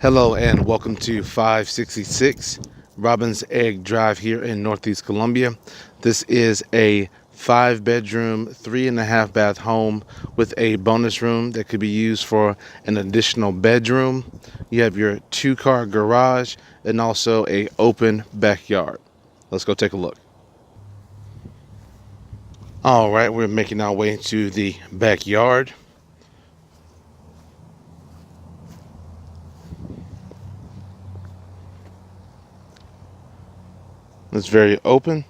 Hello and welcome to 566 Robbins Egg Drive here in Northeast Columbia. This is a 5-bedroom, 3.5-bath home with a bonus room that could be used for an additional bedroom. You have your 2-car garage and also a open backyard. Let's go take a look. All right, we're making our way to the backyard. It's very open.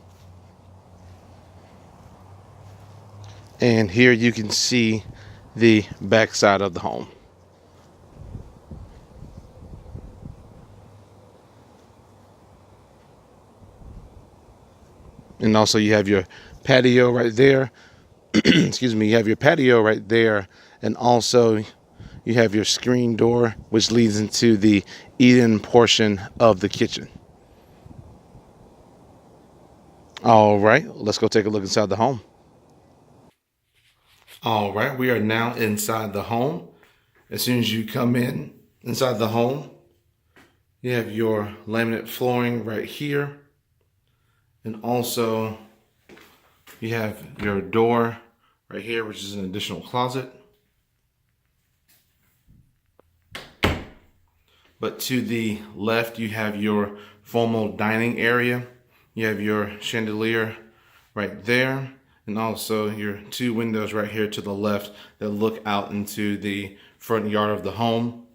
And here you can see the back side of the home. And also you have your patio right there. Excuse me, you have your patio right there. And also you have your screen door, which leads into the eat-in portion of the kitchen. All right, let's go take a look inside the home. All right, we are now inside the home. As soon as you come inside the home, you have your laminate flooring right here. And also you have your door right here, which is an additional closet. But to the left, you have your formal dining area. You have your chandelier right there. And also your 2 windows right here to the left that look out into the front yard of the home.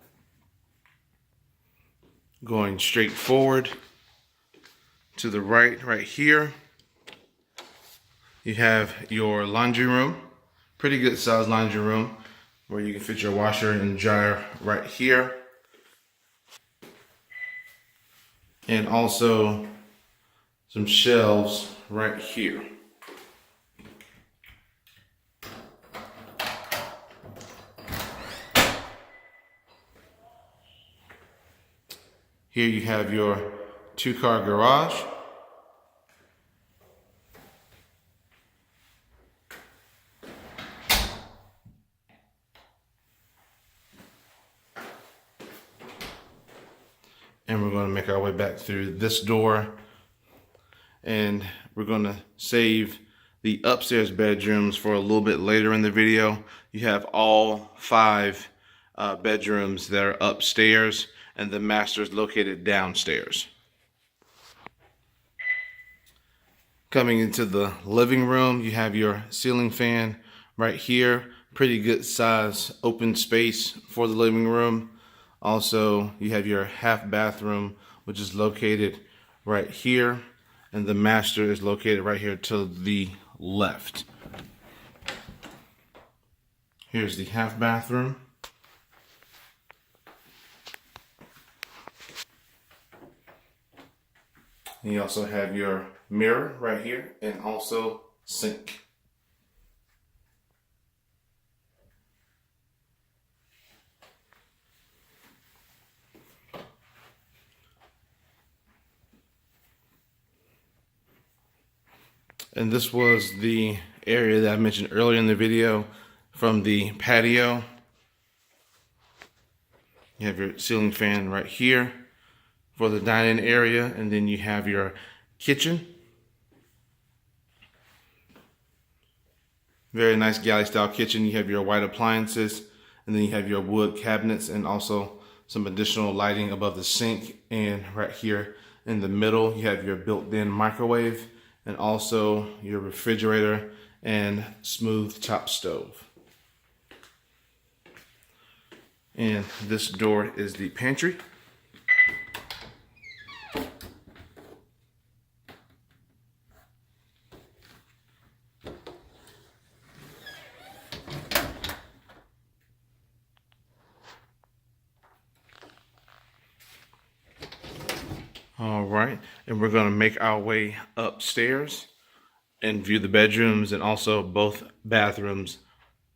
Going straight forward to the right here, you have your laundry room. Pretty good sized laundry room where you can fit your washer and dryer right here. And also some shelves right here. Here you have your 2-car garage. And we're going to make our way back through this door. And we're going to save the upstairs bedrooms for a little bit later in the video. You have all 5 bedrooms that are upstairs, and the master is located downstairs. Coming into the living room, you have your ceiling fan right here. Pretty good size open space for the living room. Also, you have your half bathroom, which is located right here. And the master is located right here to the left. Here's the half bathroom. And you also have your mirror right here and also sink. And this was the area that I mentioned earlier in the video from the patio. You have your ceiling fan right here for the dining area, and then you have your kitchen. Very nice galley style kitchen. You have your white appliances, and then you have your wood cabinets and also some additional lighting above the sink. And right here in the middle, you have your built-in microwave and also your refrigerator and smooth top stove. And this door is the pantry. All right, and we're gonna make our way upstairs and view the bedrooms and also both bathrooms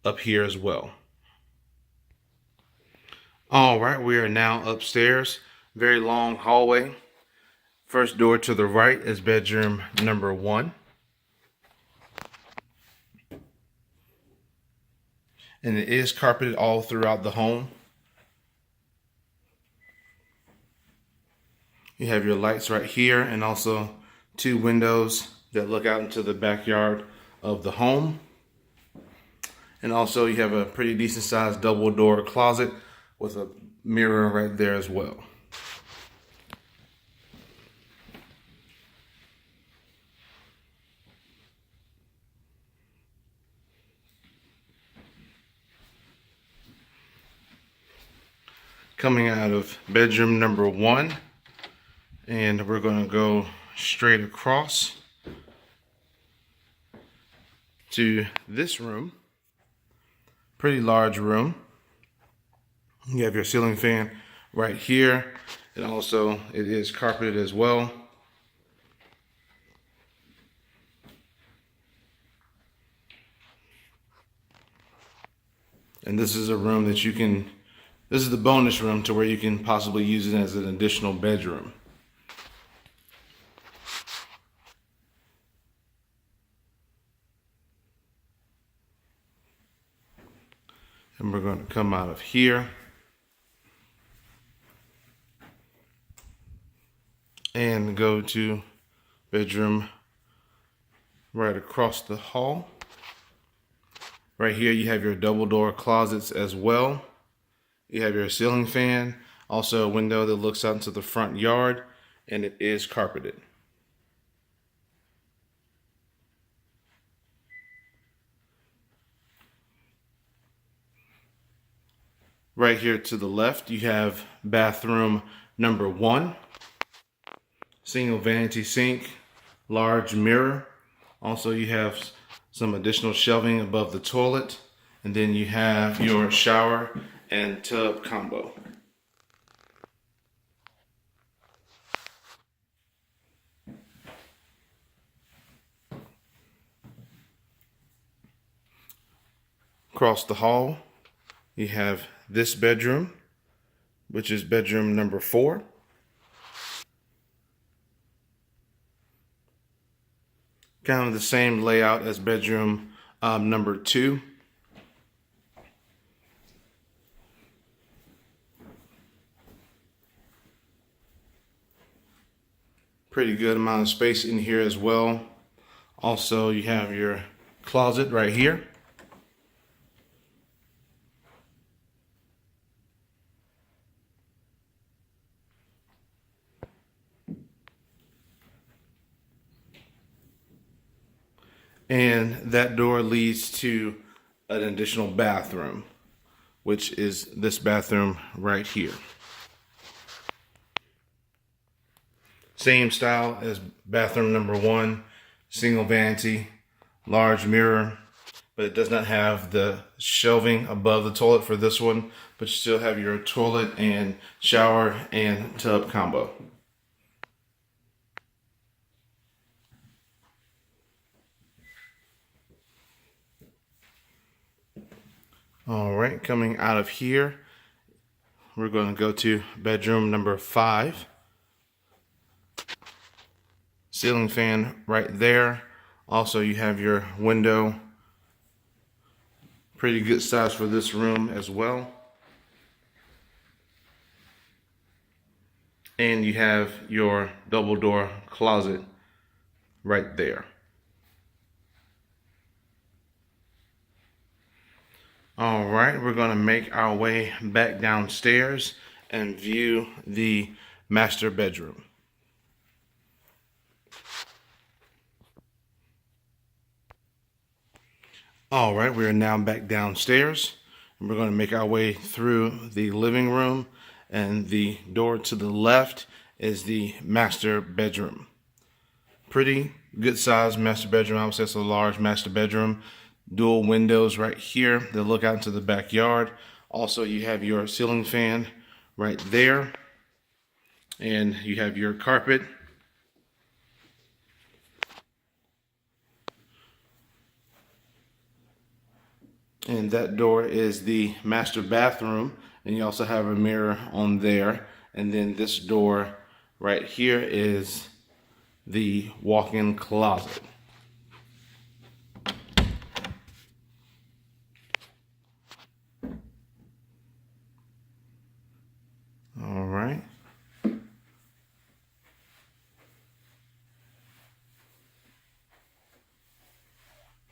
up here as well. All right, we are now upstairs. Very long hallway. First door to the right is bedroom number 1. And it is carpeted all throughout the home. You have your lights right here and also 2 windows that look out into the backyard of the home. And also you have a pretty decent sized double door closet with a mirror right there as well. Coming out of bedroom number 1, and we're going to go straight across to this room. Pretty large room. You have your ceiling fan right here, and also it is carpeted as well. And this is a room that you can, this is the bonus room to where you can possibly use it as an additional bedroom. And we're going to come out of here and go to bedroom right across the hall. Right here you have your double door closets as well. You have your ceiling fan, also a window that looks out into the front yard, and it is carpeted. Right here to the left, you have bathroom number 1. Single vanity sink, large mirror. Also, you have some additional shelving above the toilet. And then you have your shower and tub combo. Across the hall, you have this bedroom, which is bedroom number 4. Kind of the same layout as bedroom number 2. Pretty good amount of space in here as well. Also, you have your closet right here. And that door leads to an additional bathroom, which is this bathroom right here. Same style as bathroom number 1, single vanity, large mirror, but it does not have the shelving above the toilet for this one, but you still have your toilet and shower and tub combo. All right, coming out of here, we're going to go to bedroom number 5. Ceiling fan right there. Also, you have your window. Pretty good size for this room as well. And you have your double door closet right there. All right, we're going to make our way back downstairs and view the master bedroom. All right, we are now back downstairs, and we're going to make our way through the living room, and the door to the left is the master bedroom. Pretty good sized master bedroom. I would say it's a large master bedroom. Dual windows right here that look out into the backyard. Also, you have your ceiling fan right there, and you have your carpet. And that door is the master bathroom, and you also have a mirror on there. And then this door right here is the walk-in closet. All right.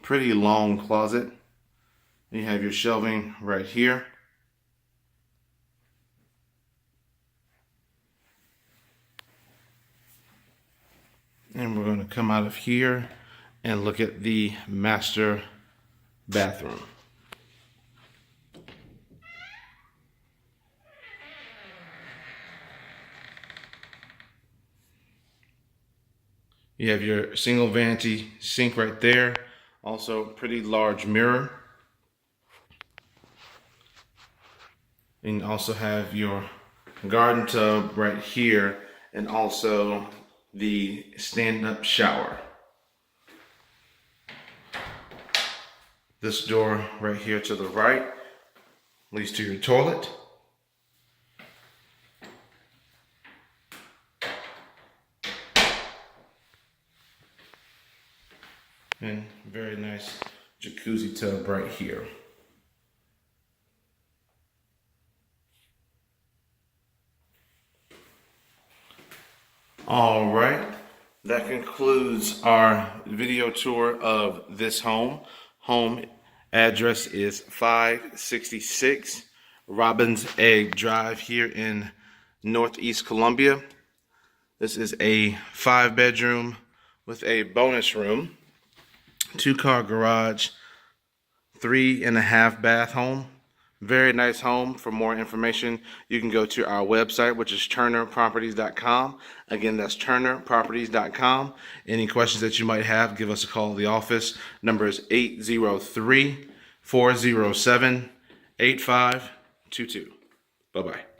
pretty long closet. You have your shelving right here. And we're going to come out of here and look at the master bathroom. You have your single vanity sink right there. Also, pretty large mirror. And you also have your garden tub right here, and also the stand-up shower. This door right here to the right leads to your toilet. And very nice jacuzzi tub right here. All right, that concludes our video tour of this home. Home address is 566 Robbins Egg Drive here in Northeast Columbia. This is a 5-bedroom with a bonus room, 2-car garage, 3.5 bath home. Very nice home. For more information, you can go to our website, which is turnerproperties.com. Again, that's turnerproperties.com. Any questions that you might have, give us a call at the office. Number is 803-407-8522. Bye-bye.